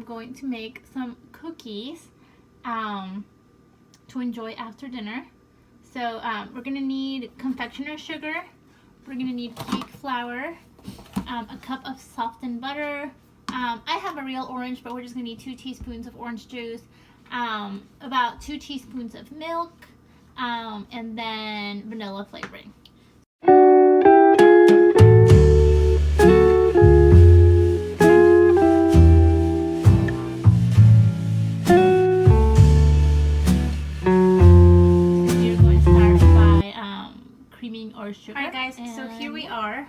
going to make some cookies to enjoy after dinner. So we're going to need confectioner sugar, we're going to need cake flour, a cup of softened butter. I have a real orange, but we're just going to need 2 teaspoons of orange juice, about 2 teaspoons of milk, and then vanilla flavoring. Or sugar. Alright guys, so here we are.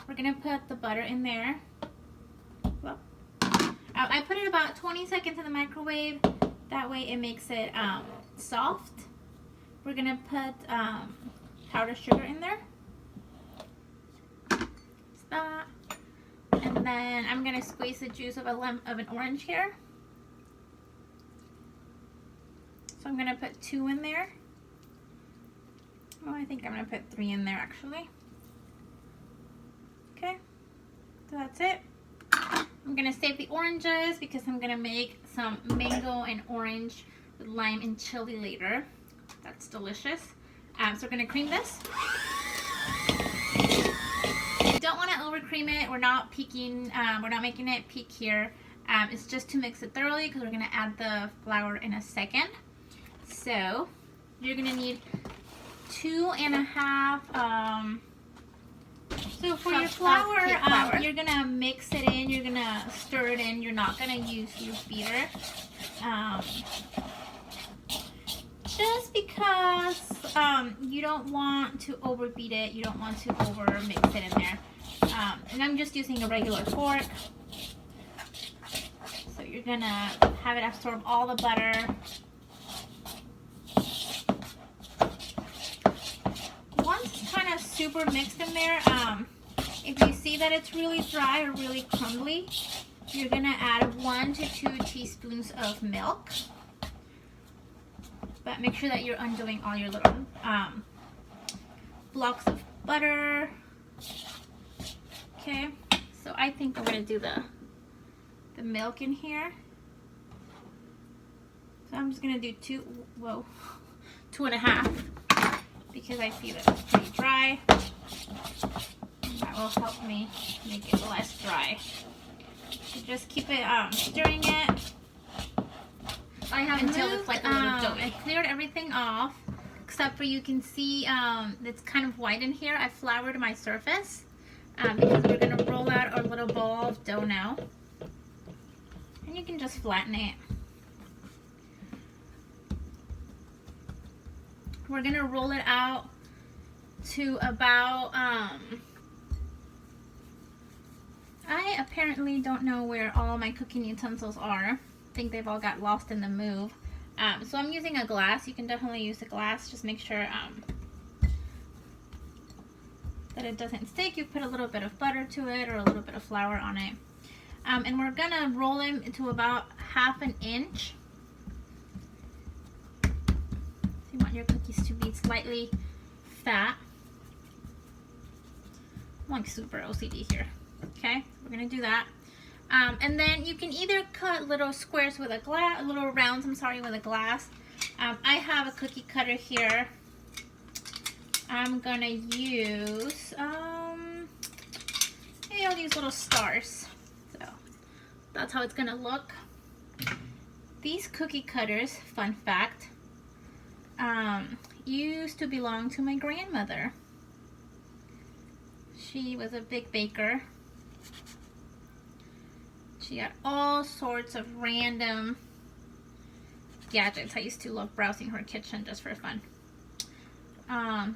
We're gonna put the butter in there. Well, I put it about 20 seconds in the microwave. That way it makes it soft. We're gonna put powdered sugar in there. Just that. And then I'm gonna squeeze the juice of an orange here. So I'm gonna put 2 in there. Oh, I think I'm going to put 3 in there actually. Okay, so that's it. I'm going to save the oranges because I'm going to make some mango and orange with lime and chili later. That's delicious. So we're going to cream this. You don't want to over cream it. We're not peaking, we're not making it peak here. It's just to mix it thoroughly because we're going to add the flour in a second. So you're going to need 2.5 so for your flour, you're gonna mix it in, you're gonna stir it in, you're not gonna use your beater, just because you don't want to overbeat it, you don't want to over mix it in there, and I'm just using a regular fork. So you're gonna have it absorb all the butter. Super mixed in there. If you see that it's really dry or really crumbly, you're gonna add 1 to 2 teaspoons of milk, but make sure that you're undoing all your little blocks of butter. Okay, so I think I'm gonna do the milk in here. So I'm just gonna do 2.5. Because I feel it's pretty dry. That will help me make it less dry. So just keep it stirring it. I have until it's like a little doughy. I cleared everything off, except for you can see it's kind of white in here. I floured my surface because we're gonna roll out our little ball of dough now, and you can just flatten it. We're gonna roll it out to about, I apparently don't know where all my cooking utensils are. I think they've all got lost in the move. So I'm using a glass. You can definitely use a glass. Just make sure that it doesn't stick. You put a little bit of butter to it or a little bit of flour on it. And we're gonna roll them into about 1/2 inch. You want your cookies to be slightly fat. I'm like super OCD here. Okay, we're gonna do that. And then you can either cut little squares with a glass, little rounds, I'm sorry, with a glass. I have a cookie cutter here. I'm gonna use, maybe I'll use little stars. So that's how it's gonna look. These cookie cutters, fun fact, used to belong to my grandmother. She was a big baker. She had all sorts of random gadgets. I used to love browsing her kitchen just for fun.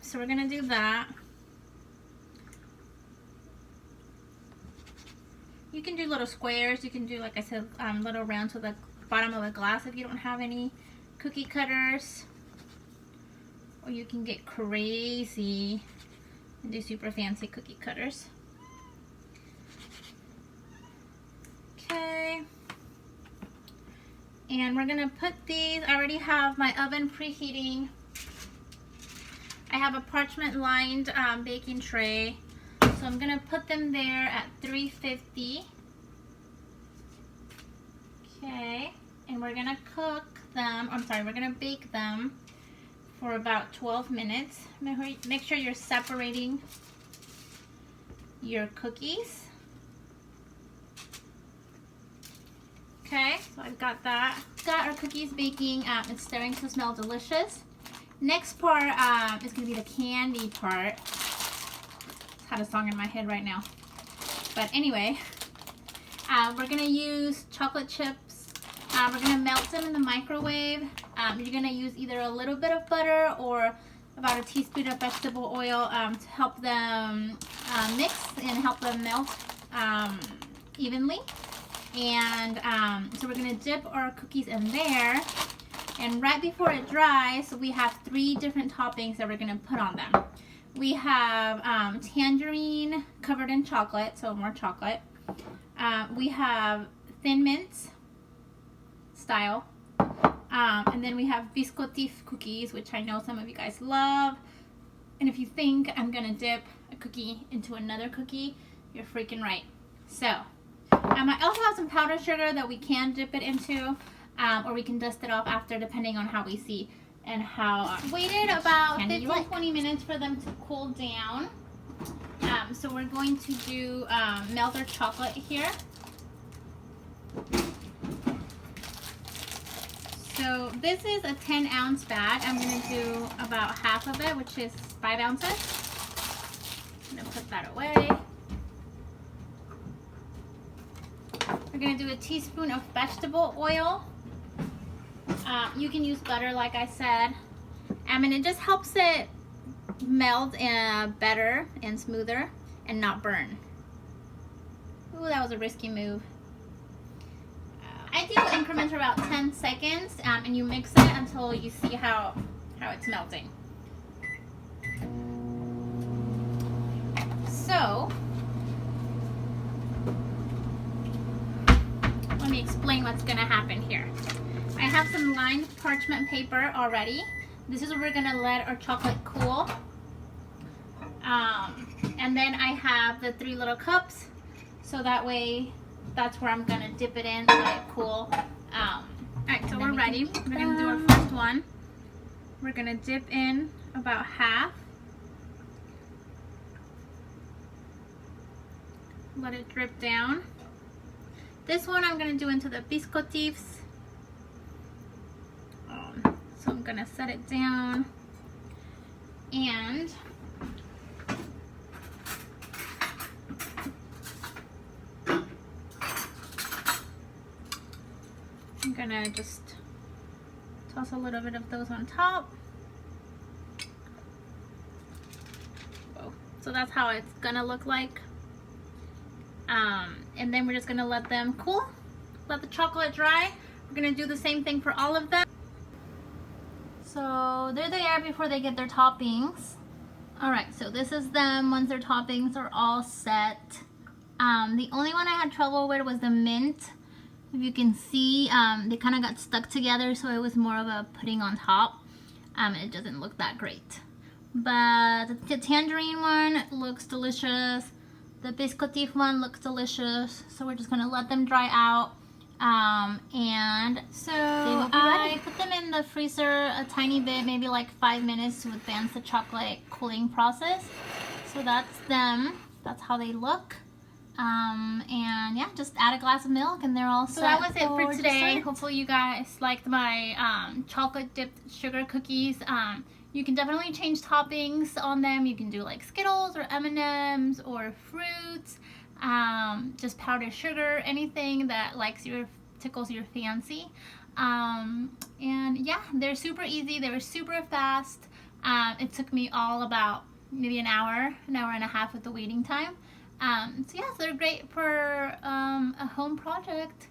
So we're gonna do that. You can do little squares. You can do, like I said, little rounds with the bottom of a glass if you don't have any cookie cutters. Or you can get crazy and do super fancy cookie cutters. Okay. And we're gonna put these, I already have my oven preheating. I have a parchment lined baking tray. So I'm gonna put them there at 350. Okay. we're gonna cook them. I'm sorry, we're gonna bake them for about 12 minutes. Make sure you're separating your cookies. Okay, so I've got that. Got our cookies baking. It's starting to smell delicious. Next part is going to be the candy part. I had a song in my head right now. But anyway, we're going to use chocolate chips. We're going to melt them in the microwave. You're going to use either a little bit of butter or about a teaspoon of vegetable oil to help them mix and help them melt evenly. And so we're going to dip our cookies in there. And right before it dries, we have 3 different toppings that we're going to put on them. We have tangerine covered in chocolate, so more chocolate. We have Thin Mints style. And then we have biscotti cookies, which I know some of you guys love. And if you think I'm going to dip a cookie into another cookie, you're freaking right. So, I also have some powdered sugar that we can dip it into, or we can dust it off after, depending on how we see and how. Waited about 15-20 minutes for them to cool down. So we're going to do melt our chocolate here. So this is a 10-ounce bag. I'm going to do about half of it, which is 5 ounces. I'm going to put that away. We're going to do a teaspoon of vegetable oil. You can use butter, like I said. And it just helps it melt better and smoother and not burn. Ooh, that was a risky move. I do increments for about 10 seconds, and you mix it until you see how it's melting. So, let me explain what's going to happen here. I have some lined parchment paper already. This is where we're going to let our chocolate cool. And then I have the 3 little cups, so that way that's where I'm going to dip it in, let it cool. Alright, so we're ready. We're going to do our first one. We're going to dip in about half. Let it drip down. This one I'm going to do into the biscotifs. So I'm going to set it down. And I'm going to just toss a little bit of those on top. Whoa. So that's how it's going to look like. And then we're just going to let them cool. Let the chocolate dry. We're going to do the same thing for all of them. So there they are before they get their toppings. Alright, so this is them once their toppings are all set. The only one I had trouble with was the mint. If you can see, they kind of got stuck together, so it was more of a putting on top. It doesn't look that great. But the tangerine one looks delicious. The biscotif one looks delicious. So we're just going to let them dry out. And so I put them in the freezer a tiny bit, maybe like 5 minutes to advance the chocolate cooling process. So that's them. That's how they look. And yeah, just add a glass of milk and they're all set. So that was it for today. Dessert. Hopefully you guys liked my chocolate dipped sugar cookies. You can definitely change toppings on them. You can do like Skittles or M&Ms or fruits. Just powdered sugar, anything that tickles your fancy. And yeah, they're super easy. They were super fast. It took me all about maybe an hour and a half with the waiting time. So yeah, so they're great for a home project.